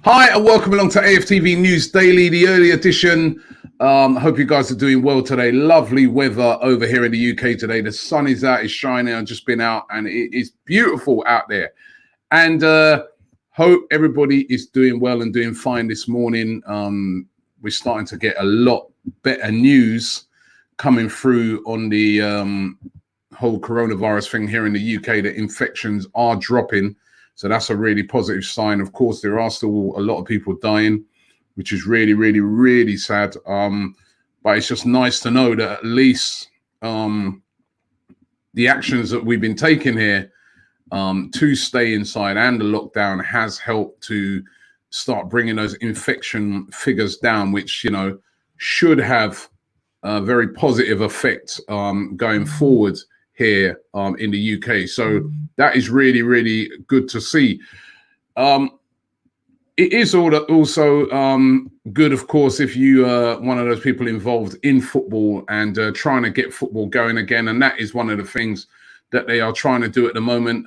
Hi, and welcome along to AFTV News Daily, the early edition. Hope you guys are doing well today. Lovely weather over here in the UK today. The sun is out, it's shining. I've just been out and it is beautiful out there. And hope everybody is doing well and doing fine this morning. We're starting to get a lot better news coming through on the whole coronavirus thing here in the UK. The infections are dropping. So that's a really positive sign. Of course, there are still a lot of people dying, which is really, really, really sad. But it's just nice to know that at least the actions that we've been taking here to stay inside and the lockdown has helped to start bringing those infection figures down, which, you know, should have a very positive effect going forward here in the UK. So that is really, really good to see. It is also good, of course, if you are one of those people involved in football and trying to get football going again. And that is one of the things that they are trying to do at the moment.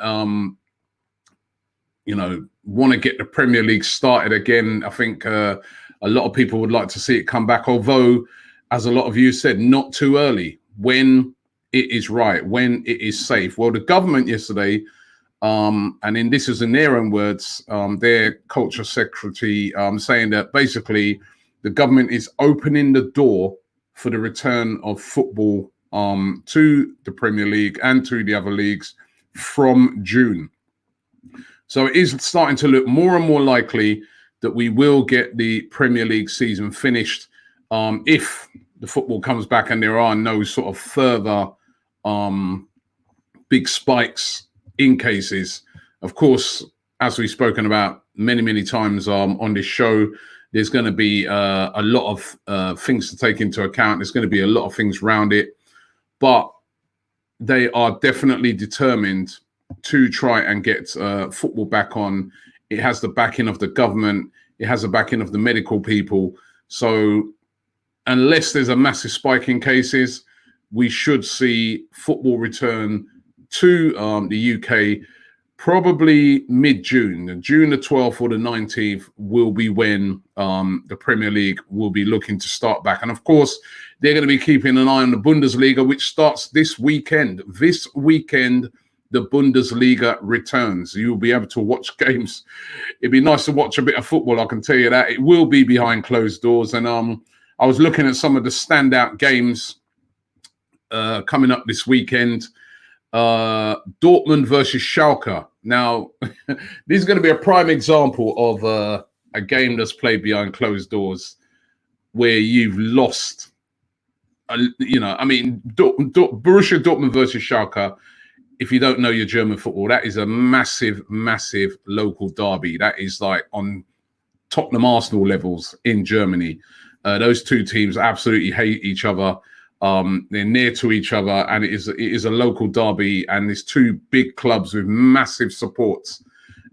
You know, want to get the Premier League started again. I think a lot of people would like to see it come back, although, as a lot of you said, not too early, when it is right, when it is safe. Well, the government yesterday, and this is in their own words, their culture secretary saying that basically the government is opening the door for the return of football to the Premier League and to the other leagues from June. So it is starting to look more and more likely that we will get the Premier League season finished if the football comes back and there are no sort of further big spikes in cases. Of course, as we've spoken about many, many times on this show, there's going to be a lot of things to take into account. There's going to be a lot of things around it, but they are definitely determined to try and get football back on. It has the backing of the government. It has the backing of the medical people. So unless there's a massive spike in cases, we should see football return to the UK probably mid-June. June the 12th or the 19th will be when the Premier League will be looking to start back. And of course, they're going to be keeping an eye on the Bundesliga, which starts this weekend. This weekend, the Bundesliga returns. You'll be able to watch games. It'd be nice to watch a bit of football, I can tell you that. It will be behind closed doors. And I was looking at some of the standout games coming up this weekend. Dortmund versus Schalke. Now, this is going to be a prime example of a game that's played behind closed doors where you've lost. Borussia Dortmund versus Schalke, if you don't know your German football, that is a massive, massive local derby. That is like on Tottenham Arsenal levels in Germany. Those two teams absolutely hate each other. They're near to each other, and it is a local derby, and there's two big clubs with massive supports,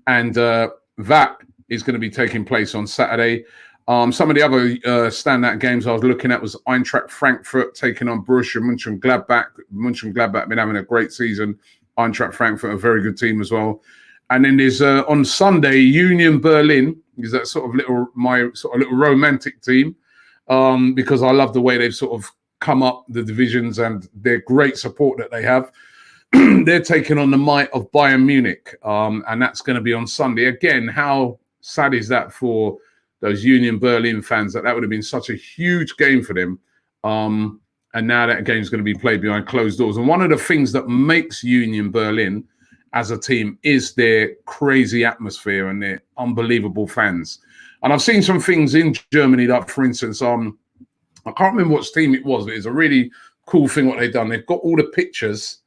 and that is going to be taking place on Saturday. Some of the other standout games I was looking at was Eintracht Frankfurt taking on Borussia Mönchengladbach. Mönchengladbach have been having a great season. Eintracht Frankfurt, a very good team as well. And then there's on Sunday Union Berlin, is that my little romantic team, because I love the way they've sort of come up the divisions and their great support that they have. They're taking on the might of Bayern Munich, and that's going to be on Sunday. Again, how sad is that for those Union Berlin fans, that would have been such a huge game for them. And now that game is going to be played behind closed doors. And one of the things that makes Union Berlin as a team is their crazy atmosphere and their unbelievable fans. And I've seen some things in Germany, like, for instance, I can't remember which team it was, but it's a really cool thing what they've done. They've got all the pictures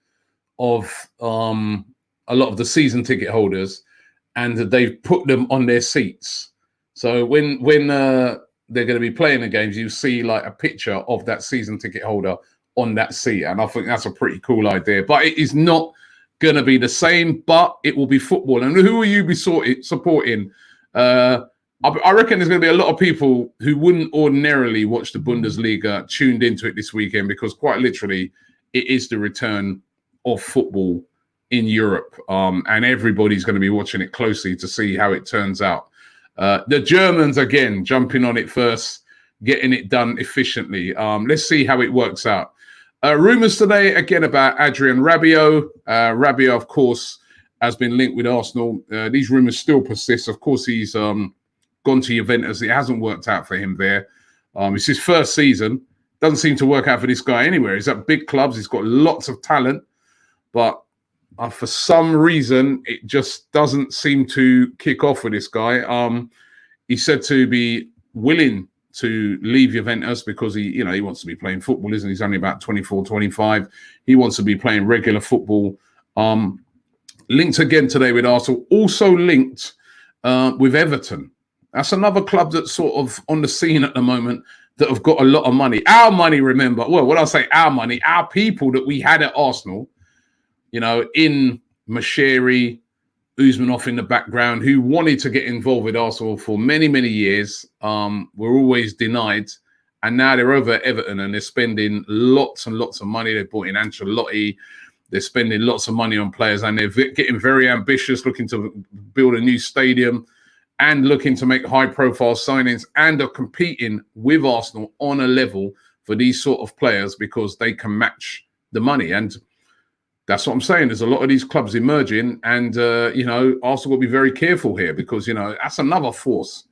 of a lot of the season ticket holders, and they've put them on their seats. So when they're going to be playing the games, you see like a picture of that season ticket holder on that seat. And I think that's a pretty cool idea. But it is not going to be the same, but it will be football. And who will you be supporting? I reckon there's going to be a lot of people who wouldn't ordinarily watch the Bundesliga tuned into it this weekend, because quite literally it is the return of football in Europe. And everybody's going to be watching it closely to see how it turns out. The Germans, again, jumping on it first, getting it done efficiently. Let's see how it works out. Rumours today, again, about Adrian Rabiot. Rabiot, of course, has been linked with Arsenal. These rumours still persist. Of course, he's gone to Juventus. It hasn't worked out for him there. It's his first season. Doesn't seem to work out for this guy anywhere. He's at big clubs. He's got lots of talent. But for some reason, it just doesn't seem to kick off with this guy. He's said to be willing to leave Juventus because he wants to be playing football, isn't he? He's only about 24, 25. He wants to be playing regular football. Linked again today with Arsenal. Also linked with Everton. That's another club that's sort of on the scene at the moment that have got a lot of money. Our money, remember. Well, when I say our money, our people that we had at Arsenal, in Mashiri, Usmanov in the background, who wanted to get involved with Arsenal for many, many years, were always denied. And now they're over at Everton and they're spending lots and lots of money. They brought in Ancelotti. They're spending lots of money on players and they're getting very ambitious, looking to build a new stadium and looking to make high-profile signings and are competing with Arsenal on a level for these sort of players because they can match the money. And that's what I'm saying. There's a lot of these clubs emerging and, Arsenal will be very careful here because, that's another force,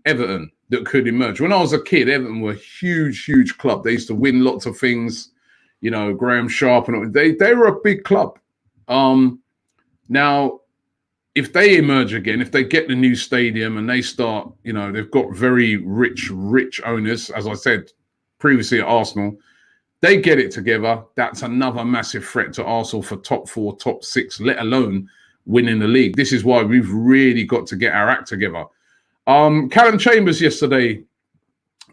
Everton, that could emerge. When I was a kid, Everton were a huge, huge club. They used to win lots of things, Graham Sharp, and they were a big club. Now, if they emerge again, if they get the new stadium and they start, they've got very rich owners, as I said previously at Arsenal, they get it together. That's another massive threat to Arsenal for top 4, top 6, let alone winning the league. This is why we've really got to get our act together. Callum Chambers yesterday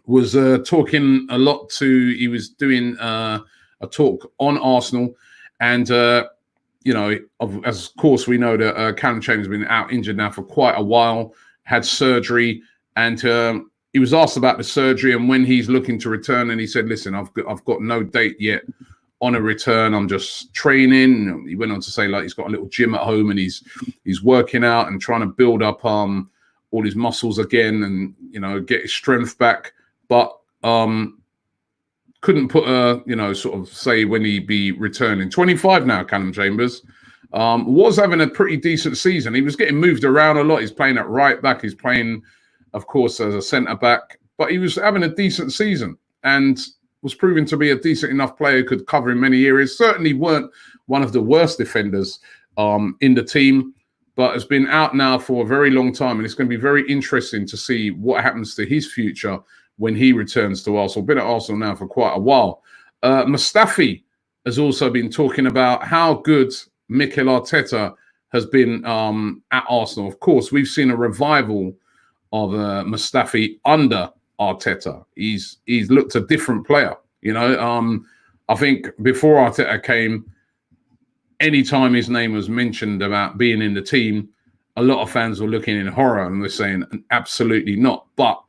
was talking a lot he was doing a talk on Arsenal and, of course, we know that Callum Chambers has been out injured now for quite a while, had surgery, and he was asked about the surgery and when he's looking to return, and he said, "Listen, I've got no date yet on a return. I'm just training." He went on to say, like, he's got a little gym at home and he's working out and trying to build up all his muscles again and get his strength back, but couldn't put sort of say when he'd be returning. 25 now, Callum Chambers. Was having a pretty decent season. He was getting moved around a lot. He's playing at right back. He's playing, of course, as a centre back. But he was having a decent season and was proving to be a decent enough player who could cover in many areas. Certainly weren't one of the worst defenders in the team, but has been out now for a very long time. And it's going to be very interesting to see what happens to his future when he returns to Arsenal. Been at Arsenal now for quite a while. Mustafi has also been talking about how good Mikel Arteta has been at Arsenal. Of course, we've seen a revival of Mustafi under Arteta. He's looked a different player. I think before Arteta came, anytime his name was mentioned about being in the team, a lot of fans were looking in horror and were saying, absolutely not. But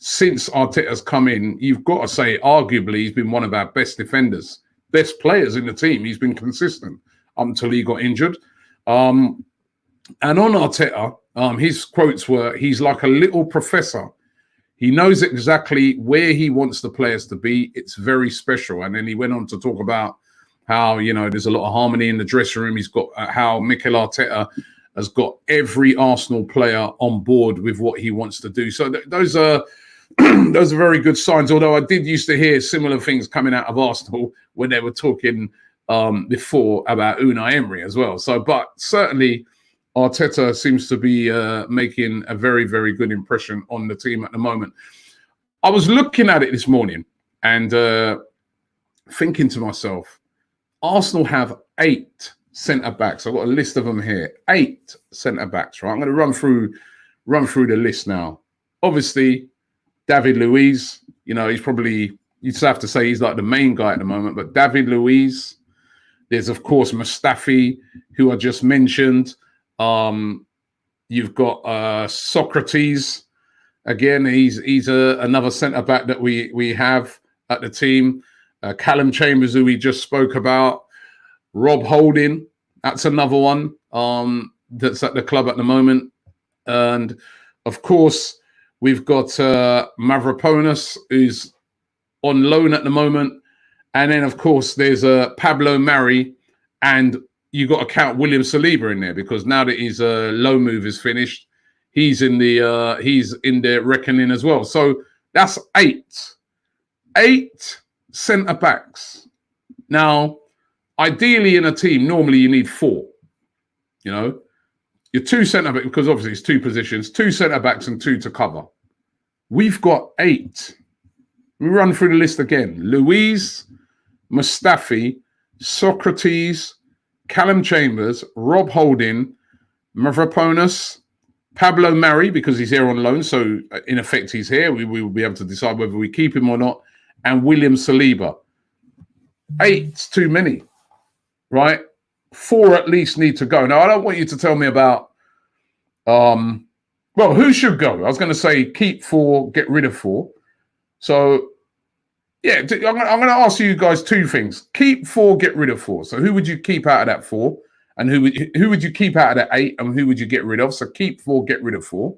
since Arteta's come in, you've got to say, arguably, he's been one of our best defenders, best players in the team. He's been consistent until he got injured. And on Arteta, his quotes were, he's like a little professor. He knows exactly where he wants the players to be. It's very special. And then he went on to talk about how, there's a lot of harmony in the dressing room. He's got how Mikel Arteta has got every Arsenal player on board with what he wants to do. So those are those are very good signs. Although I did used to hear similar things coming out of Arsenal when they were talking before about Unai Emery as well. So, but certainly Arteta seems to be making a very, very good impression on the team at the moment. I was looking at it this morning and thinking to myself, Arsenal have 8 centre-backs. I've got a list of them here. 8 centre-backs, right? I'm going to run through the list now. Obviously, David Luiz, he's probably, you'd have to say he's like the main guy at the moment, but David Luiz, there's, of course, Mustafi, who I just mentioned. You've got Socrates. Again, he's another centre-back that we have at the team. Callum Chambers, who we just spoke about. Rob Holding, that's another one that's at the club at the moment. And Of course, we've got Mavropanos, who's on loan at the moment. And then, of course, there's Pablo Mari, and you got to count William Saliba in there, because now that his loan move is finished, he's in the reckoning as well. So that's 8 centre backs. Now, ideally in a team, normally you need 4. You know, your 2 centre backs, because obviously it's 2 positions, 2 centre backs and 2 to cover. We've got 8. We run through the list again: Luiz, Mustafi, Socrates, Callum Chambers, Rob Holding, Mavropanos, Pablo Mari, because he's here on loan, so in effect he's here. We will be able to decide whether we keep him or not. And William Saliba. 8's too many, right? 4 at least need to go. Now, I don't want you to tell me about, well, who should go? I was going to say keep 4, get rid of 4. So, yeah, I'm going to ask you guys 2 things. Keep 4, get rid of 4. So who would you keep out of that 4? And who would you keep out of that 8? And who would you get rid of? So keep 4, get rid of 4.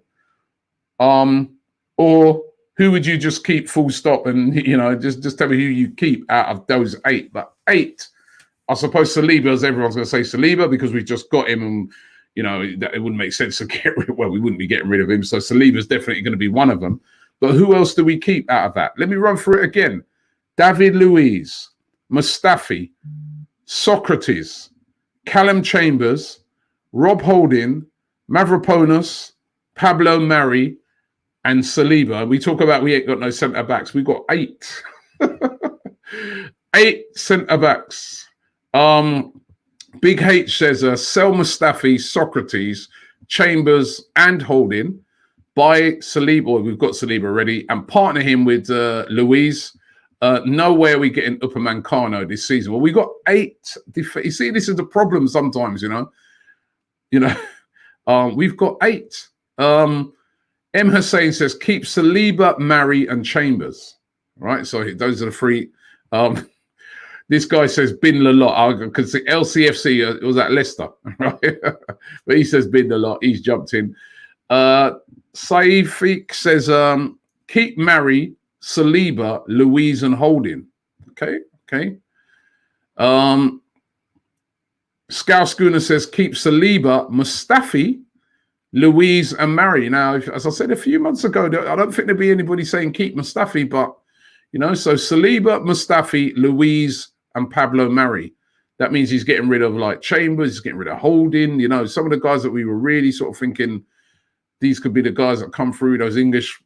Or who would you just keep full stop? And, you know, just tell me who you keep out of those 8. But 8, I suppose Saliba, as everyone's going to say Saliba, because we've just got him, and, you know, it wouldn't make sense to get rid of, well, we wouldn't be getting rid of him. So Saliba's definitely going to be one of them. But who else do we keep out of that? Let me run through it again. David Luiz, Mustafi, Socrates, Callum Chambers, Rob Holding, Mavropanos, Pablo Mari, and Saliba. We talk about we ain't got no centre backs. We've got 8. 8 centre backs. Big H says sell Mustafi, Socrates, Chambers, and Holding. Buy Saliba, or we've got Saliba already, and partner him with Luiz. No way are we getting Upamecano this season. Well, we got 8. You see, this is the problem sometimes, you know. We've got 8. M. Hussein says keep Saliba, Mari, and Chambers. Right, so those are the 3. This guy says bin the lot, because the LCFC was at Leicester, right? But he says bin the lot. He's jumped in. Saifik says keep Mari, Saliba, Luiz, and Holding. Okay. Scout Schooner says keep Saliba, Mustafi, Luiz, and Mari. Now, as I said a few months ago, I don't think there'd be anybody saying keep Mustafi, but, you know, so Saliba, Mustafi, Luiz, and Pablo Mari. That means he's getting rid of, like, Chambers, he's getting rid of Holding, you know, some of the guys that we were really sort of thinking these could be the guys that come through, those English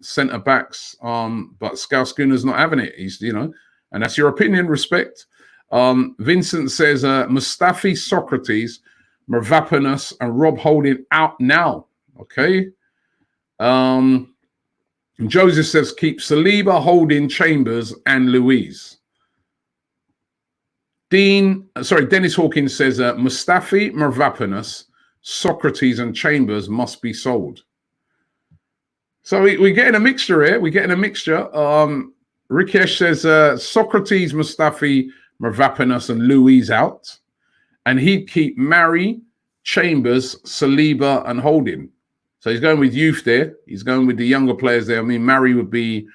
centre backs. But Scout Schooner's not having it. He's, you know, and that's your opinion, respect. Vincent says Mustafi, Socrates, Mavropanos, and Rob Holding out now. Okay. Joseph says keep Saliba, Holding, Chambers, and Luiz. Dennis Hawkins says Mustafi, Mavropanos, Socrates, and Chambers must be sold. So we're getting a mixture here. We're getting a mixture. Rikesh says Socrates, Mustafi, Mavropanos, and Luiz out. And he'd keep Mari, Chambers, Saliba, and Holding. So he's going with youth there. He's going with the younger players there. I mean, Mari would be,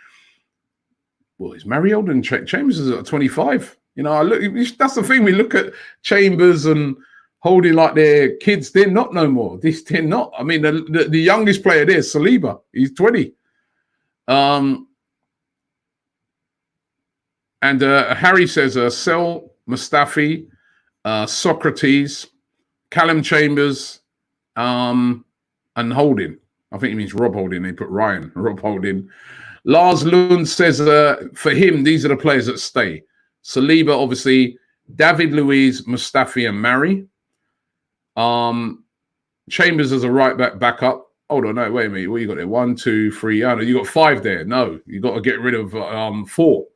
well, is Mari older than Chambers? Is at 25. You know, that's the thing. We look at Chambers and Holding like they're kids. They're not no more. They're not. I mean, the youngest player there is Saliba. He's 20. And Harry says sell Mustafi, Socrates, Callum Chambers, and Holding. I think he means Rob Holding. They put Rob Holding. Lars Lund says for him, these are the players that stay. Saliba, obviously, David Luiz, Mustafi, and Mari. Chambers as a right back backup. Hold on, no, wait a minute. What you got there? 1, 2, 3. Oh, no, you got 5 there. No, you got to get rid of 4,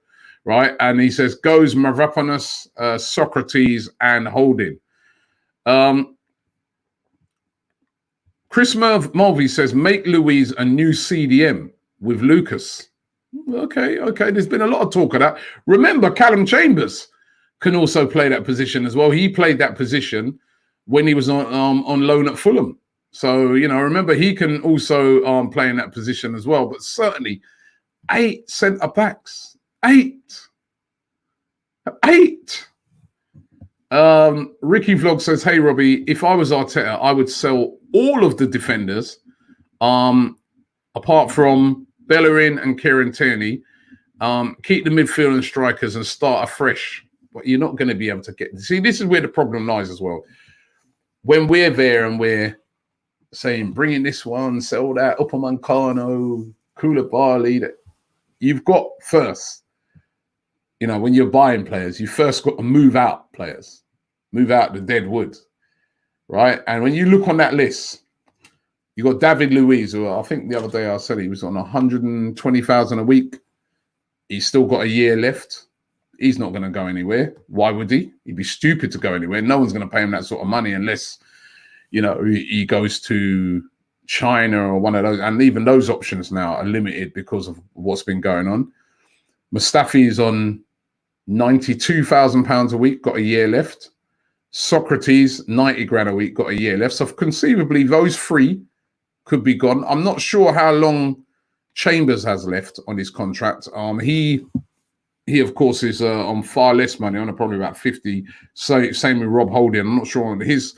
right? And he says goes Mavropanos, Socrates, and Holding. Chris Mulvey says make Luiz a new CDM with Lucas. Okay. There's been a lot of talk of that. Remember, Callum Chambers can also play that position as well. He played that position when he was on loan at Fulham. So, you know, remember, he can also play in that position as well. But certainly 8 centre-backs. 8. 8. Ricky Vlog says, hey, Robbie, if I was Arteta, I would sell all of the defenders, apart from Bellerin and Kieran Tierney, keep the midfield and strikers and start afresh. But you're not going to be able to get... See, this is where the problem lies as well. When we're there and we're saying, bring in this one, sell that, Upamecano, Koulibaly, you've got first, you know, when you're buying players, you first got to move out players, move out the dead wood, right? And when you look on that list, you got David Luiz, who I think the other day I said he was on 120,000 a week. He's still got a year left. He's not going to go anywhere. Why would he? He'd be stupid to go anywhere. No one's going to pay him that sort of money unless, you know, he goes to China or one of those. And even those options now are limited because of what's been going on. Mustafi is on £92,000 a week, got a year left. Socrates, 90 grand a week, got a year left. So conceivably, those 3 could be gone. I'm not sure how long Chambers has left on his contract. He of course is on far less money, on probably about 50. So same with Rob Holding. I'm not sure on his.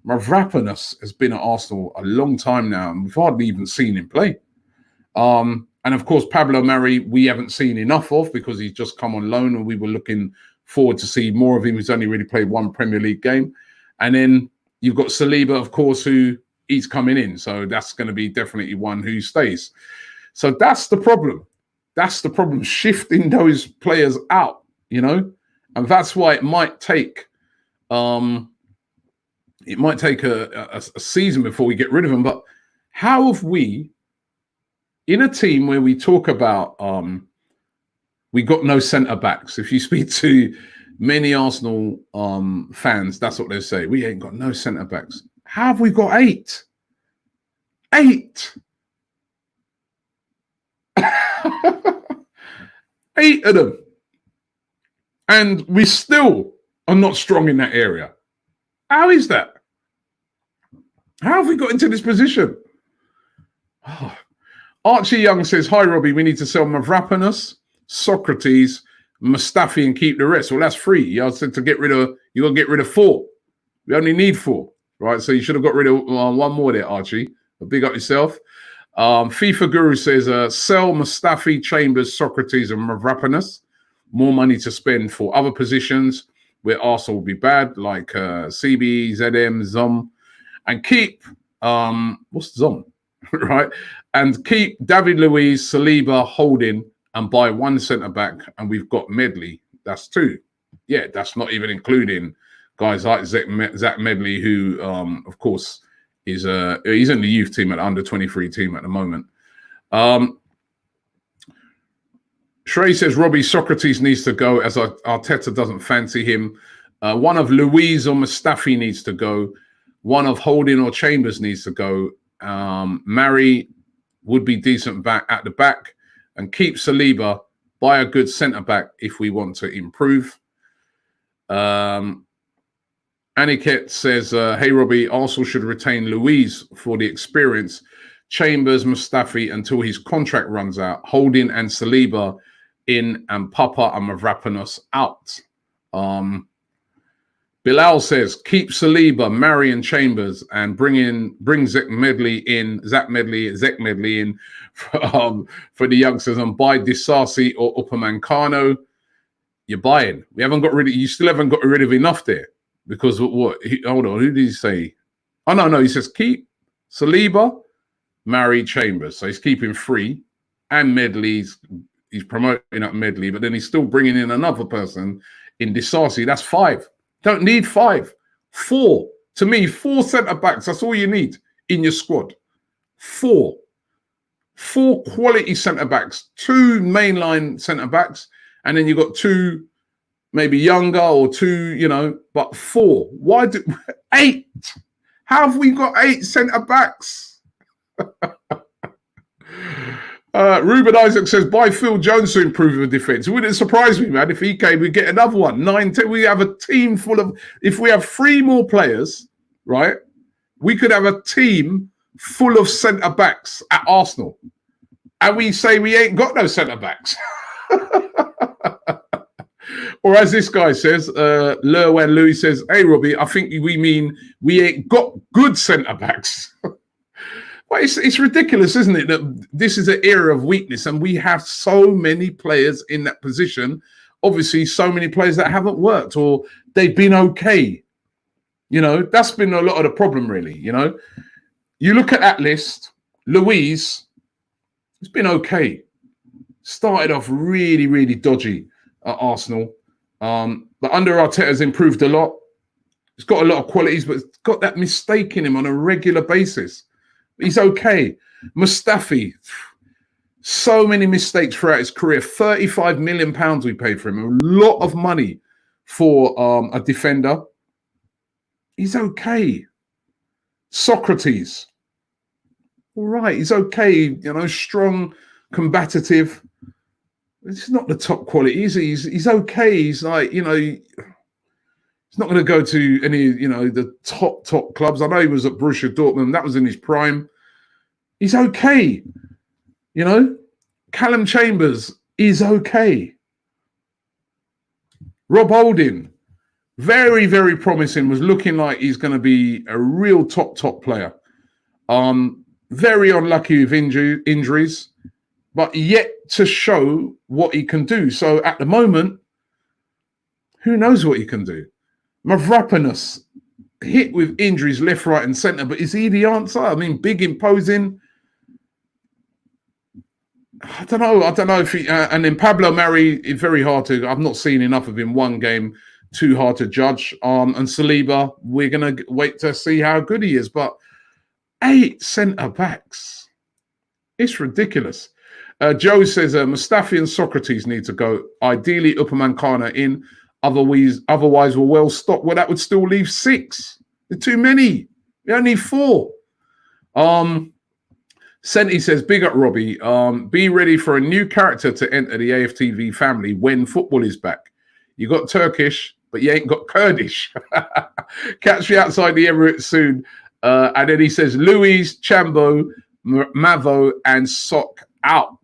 Mavropanos has been at Arsenal a long time now, and we've hardly even seen him play. And of course, Pablo Mari, we haven't seen enough of because he's just come on loan, and we were looking forward to see more of him. He's only really played 1 Premier League game. And then you've got Saliba, of course, who he's coming in. So that's going to be definitely one who stays. So that's the problem. That's the problem, shifting those players out, you know? And that's why it might take a season before we get rid of them. But how have we, in a team where we talk about we got no centre-backs, if you speak to many Arsenal fans, that's what they say. We ain't got no centre-backs. How have we got 8? 8! 8 of them. And we still are not strong in that area. How is that? How have we got into this position? Oh. Archie Young says, hi, Robbie, we need to sell Mavropanos, Socrates, Mustafi, and keep the rest. Well, that's 3. I said to get rid of, you got to get rid of 4. We only need 4, right? So you should have got rid of 1 more there, Archie. But big up yourself. FIFA Guru says, sell Mustafi, Chambers, Socrates, and Mavropanos. More money to spend for other positions where Arsenal will be bad, like CB, ZM, Zom. And keep, what's Zom? Right? And keep David Luiz, Saliba, Holding, and buy 1 centre-back. And we've got Medley. That's 2. Yeah, that's not even including guys like Zach Medley, who, of course, is he's in the youth team, at the under-23 team at the moment. Shrey says, Robbie, Socrates needs to go as Arteta doesn't fancy him. One of Luiz or Mustafi needs to go. One of Holding or Chambers needs to go. Mari would be decent back at the back, and keep Saliba, buy a good centre-back if we want to improve. Aniket says, hey, Robbie, Arsenal should retain Luiz for the experience. Chambers, Mustafi until his contract runs out. Holding and Saliba in, and Papa and Mavropanos out. Bilal says, keep Saliba, Mari and Chambers, and bring Zach Medley in for the youngsters, and buy Disasi or Upamecano. You're buying. You still haven't got rid of enough there. Because hold on, who did he say? Oh, no, he says keep Saliba, Mari, Chambers. So he's keeping 3, and Medley. He's promoting up Medley, but then he's still bringing in another person in Disasi. That's 5. Don't need 5. 4. To me, 4 centre-backs, that's all you need in your squad. 4. 4 quality centre-backs, 2 mainline centre-backs, and then you've got 2 maybe younger, or 2, but 4. Why 8? How have we got 8 centre-backs? Ruben Isaac says, buy Phil Jones to improve the defence. It wouldn't surprise me, man, if he came, we'd get another one. 9, 10. We have a team full of, if we have 3 more players, right, we could have a team full of centre-backs at Arsenal. And we say we ain't got no centre-backs. Or as this guy says, Lerwan Louis says, hey, Robbie, I think we mean we ain't got good centre-backs. Well, it's ridiculous, isn't it, that this is an era of weakness and we have so many players in that position. Obviously, so many players that haven't worked or they've been okay. You know, that's been a lot of the problem, really, you know. You look at that list, Louise, it's been okay. Started off really, really dodgy at Arsenal. But under Arteta's improved a lot. He's got a lot of qualities, but it's got that mistake in him on a regular basis. He's okay. Mustafi, so many mistakes throughout his career. £35 million we paid for him. A lot of money for a defender. He's okay. Socrates, all right, he's okay. You know, strong, combative. It's not the top quality. He's okay. He's like, you know, he's not going to go to any, you know, the top clubs. I know he was at Borussia Dortmund. That was in his prime. He's okay. You know, Callum Chambers is okay. Rob Holding, very, very promising. Was looking like he's going to be a real top player. Very unlucky with injuries, but yet to show what he can do. So at the moment, who knows what he can do? Mavropanos, hit with injuries left, right, and centre, but is he the answer? I mean, big, imposing. I don't know if he. And then Pablo Mari is very hard to. I've not seen enough of him. One game, too hard to judge. And Saliba, we're gonna wait to see how good he is. But 8 centre backs, it's ridiculous. Joe says Mustafi and Socrates need to go. Ideally, Upamecano in. Otherwise, we're well stocked. Well, that would still leave 6. They're too many. We only need 4. Senti says, big up Robbie. Be ready for a new character to enter the AFTV family when football is back. You got Turkish, but you ain't got Kurdish. Catch me outside the Emirates soon. And then he says, Louise, Chambo, Mavo, and Sock out.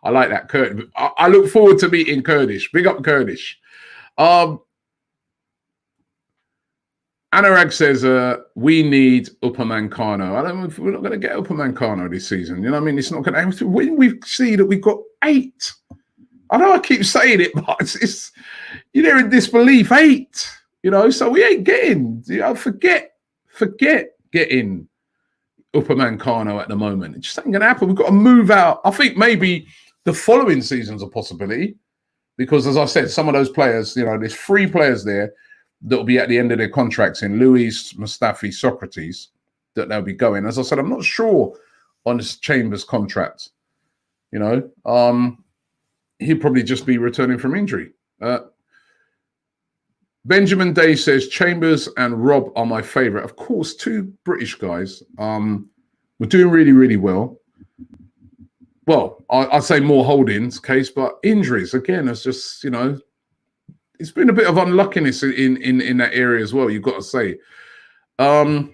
I like that, Kurdish. I look forward to meeting Kurdish. Big up Kurdish. Anurag says, we need Upamecano. I don't know if we're not going to get Upamecano this season. You know what I mean? It's not going to. When we see that we've got 8. I know I keep saying it, but it's you're in disbelief. 8. You know, so we ain't getting. You know, forget getting Upamecano at the moment. It just ain't going to happen. We've got to move out. I think maybe the following season's a possibility because, as I said, some of those players, you know, there's 3 players there that will be at the end of their contracts in Luis, Mustafi, Socrates, that they'll be going. As I said, I'm not sure on this Chambers contract. You know, he'll probably just be returning from injury. Benjamin Day says, Chambers and Rob are my favourite. Of course, 2 British guys. We're doing really, really well. Well, I'd say more Holding's case, but injuries, again, it's just, you know, it's been a bit of unluckiness in that area as well, you've got to say. Abe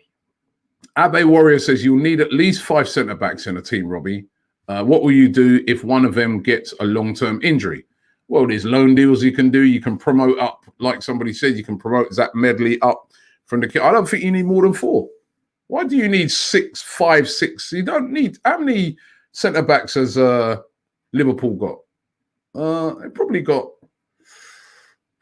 Warrior says, you'll need at least 5 centre-backs in a team, Robbie. What will you do if one of them gets a long-term injury? Well, there's loan deals you can do. You can promote up, like somebody said, you can promote Zach Medley up from the kit. I don't think you need more than 4. Why do you need 6, 5, 6? You don't need... How many centre-backs has Liverpool got? They probably got...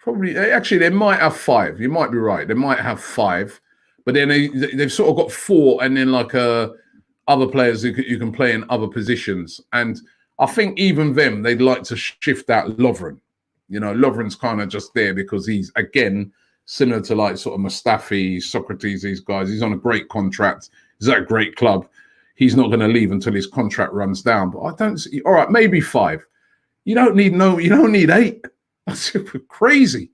Actually, they might have 5. You might be right. They might have 5. But then they've sort of got 4 and then like other players you can play in other positions. And I think even them, they'd like to shift out Lovren. You know, Lovren's kind of just there because he's, again, similar to like sort of Mustafi, Socrates, these guys. He's on a great contract. He's at a great club. He's not going to leave until his contract runs down. But I don't see, all right, maybe 5. You don't need 8. That's crazy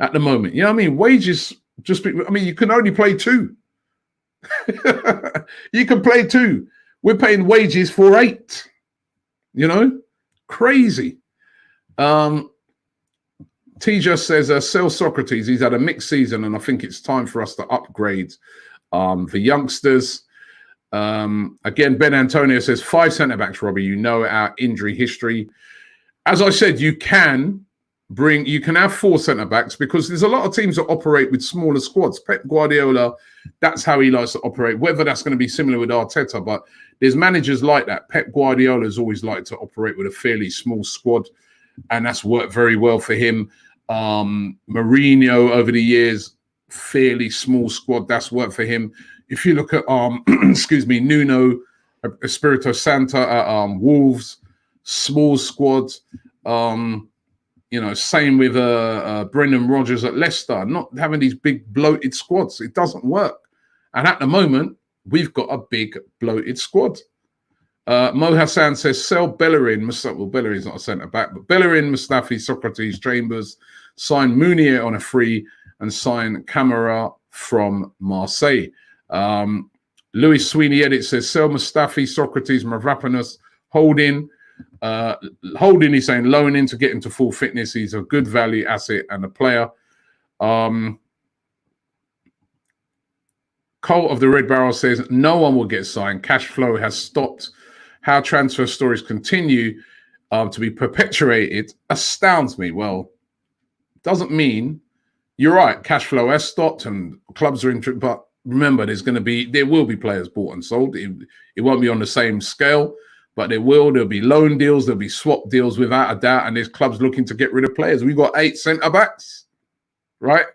at the moment. You know what I mean? Wages you can only play 2. You can play 2. We're paying wages for 8. You know? Crazy. T just says, sell Socrates. He's had a mixed season, and I think it's time for us to upgrade for youngsters. Again, Ben Antonio says 5 centre-backs, Robbie. You know our injury history. As I said, you can have 4 centre-backs because there's a lot of teams that operate with smaller squads. Pep Guardiola, that's how he likes to operate. Whether that's going to be similar with Arteta, but there's managers like that. Pep Guardiola has always liked to operate with a fairly small squad, and that's worked very well for him. Mourinho over the years, fairly small squad, that's worked for him. If you look at excuse me, Nuno Espirito Santo at Wolves, small squad. Same with Brendan Rodgers at Leicester, not having these big bloated squads. It doesn't work. And at the moment, we've got a big bloated squad. Mo Hassan says, sell Bellerin. Well, Bellerin's not a centre-back, but Bellerin, Mustafi, Socrates, Chambers, sign Mounier on a free and sign Camara from Marseille. Louis Sweeney Edit says, sell Mustafi, Socrates, Mavropanos, Holding. Holding, he's saying, loan in to get into full fitness. He's a good value asset and a player. Cole of the Red Barrel says, no one will get signed. Cash flow has stopped. How transfer stories continue to be perpetuated astounds me. Well, doesn't mean you're right. Cash flow has stopped and clubs are interested. But remember, there will be players bought and sold. It won't be on the same scale, but there'll be loan deals, there'll be swap deals without a doubt. And there's clubs looking to get rid of players. We've got 8 centre-backs, right?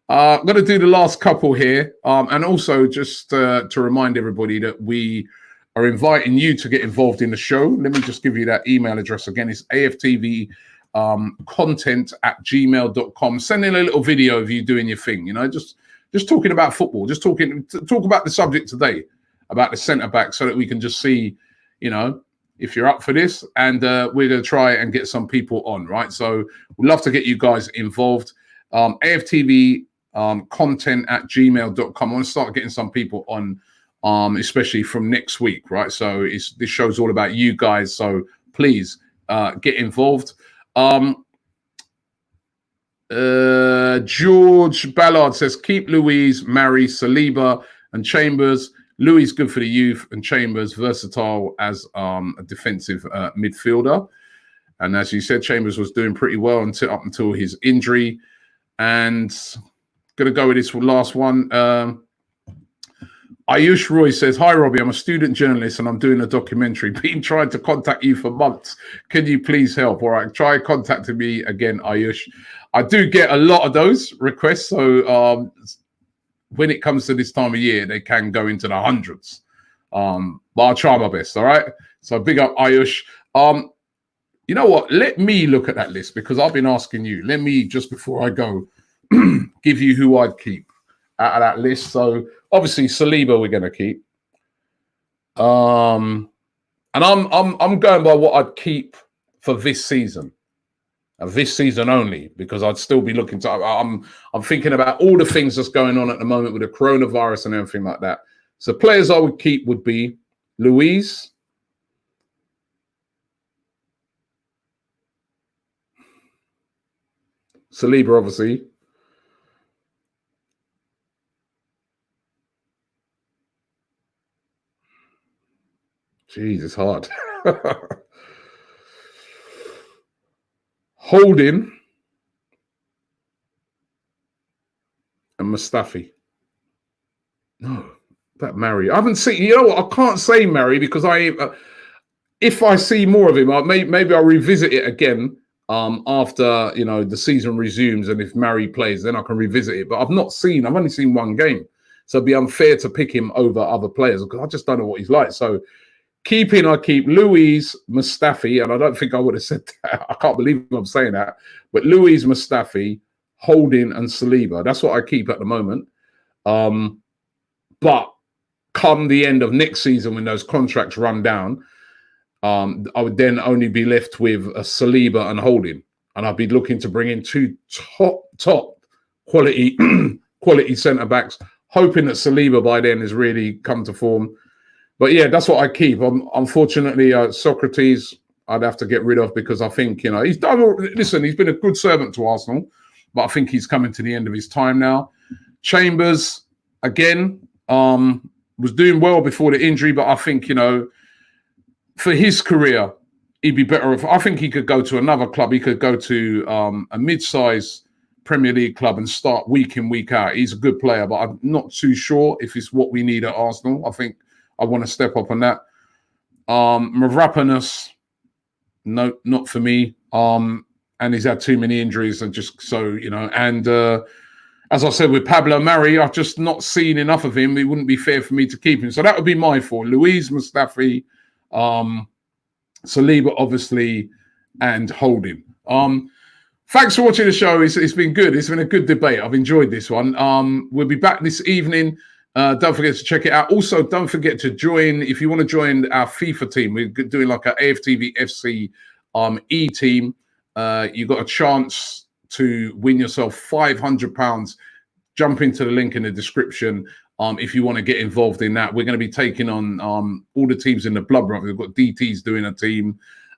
I'm going to do the last couple here. And also just to remind everybody that we are inviting you to get involved in the show. Let me just give you that email address again. It's AFTV content@gmail.com. Send in a little video of you doing your thing, just talking about football, talk about the subject today, about the centre-back, so that we can just see, if you're up for this. And we're going to try and get some people on, right? So we'd love to get you guys involved. AFTV content@gmail.com. I want to start getting some people on, especially from next week, right? So this show's all about you guys. So please get involved. George Ballard says, keep Louise, marry Saliba and Chambers. Louis good for the youth and Chambers versatile as a defensive midfielder. And as you said, Chambers was doing pretty well up until his injury. And going to go with this last one. Ayush Roy says, hi, Robbie. I'm a student journalist and I'm doing a documentary. Been trying to contact you for months. Can you please help? All right, try contacting me again, Ayush. I do get a lot of those requests. So when it comes to this time of year, they can go into the hundreds. But I'll try my best, all right? So big up, Ayush. You know what? Let me look at that list because I've been asking you. Let me, just before I go, give you who I'd keep out of that list. So obviously Saliba we're going to keep. And I'm going by what I'd keep for this season. This season only, because I'd still be looking to. I'm thinking about all the things that's going on at the moment with the coronavirus and everything like that. So players I would keep would be Louise, Saliba, obviously. Jeez, it's hard. Holding and Mustafi. No, that Mary. I haven't seen. You know what? I can't say Mary because if I see more of him, maybe I'll revisit it again after the season resumes, and if Mary plays, then I can revisit it. But I've only seen one game, so it'd be unfair to pick him over other players because I just don't know what he's like. So. I keep Louise, Mustafi, and I don't think I would have said that. I can't believe I'm saying that. But Louise, Mustafi, Holding, and Saliba. That's what I keep at the moment. But come the end of next season, when those contracts run down, I would then only be left with a Saliba and Holding. And I'd be looking to bring in 2 top quality centre-backs, hoping that Saliba by then has really come to form. But yeah, that's what I keep. Unfortunately, Socrates, I'd have to get rid of because I think, he's done. Listen, he's been a good servant to Arsenal, but I think he's coming to the end of his time now. Chambers, again, Was doing well before the injury, but I think, you know, for his career, he'd be better if, I think he could go to another club. He could go to a mid-sized Premier League club and start week in, week out. He's a good player, but I'm not too sure if it's what we need at Arsenal. I think I want to step up on that. Mavropanos, no, not for me. And he's had too many injuries, and just so, you know, and as I said with Pablo Mari, I've just not seen enough of him. It wouldn't be fair for me to keep him. So that would be my four: Louise, Mustafi, Saliba, obviously, and Holding. Thanks for watching the show. It's been good. It's been a good debate. I've enjoyed this one. We'll be back this evening. Don't forget to check it out. Also, don't forget to join, if you want to join our FIFA team. We're doing like an AFTV FC E-team. You got a chance to win yourself £500. Jump into the link in the description if you want to get involved in that. We're going to be taking on all the teams in the Blood Brothers. We've got DTs doing a team.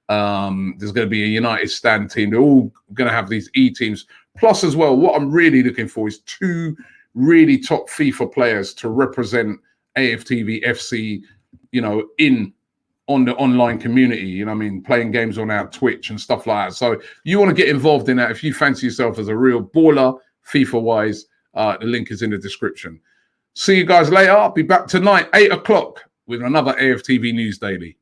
There's going to be a United Stand team. They're all going to have these E-teams. Plus, as well, what I'm really looking for is 2 really top FIFA players to represent AFTV FC, you know, on the online community, you know what I mean, playing games on our Twitch and stuff like that. So you want to get involved in that. If you fancy yourself as a real baller, FIFA-wise, the link is in the description. See you guys later. I'll be back tonight, 8 o'clock, with another AFTV News Daily.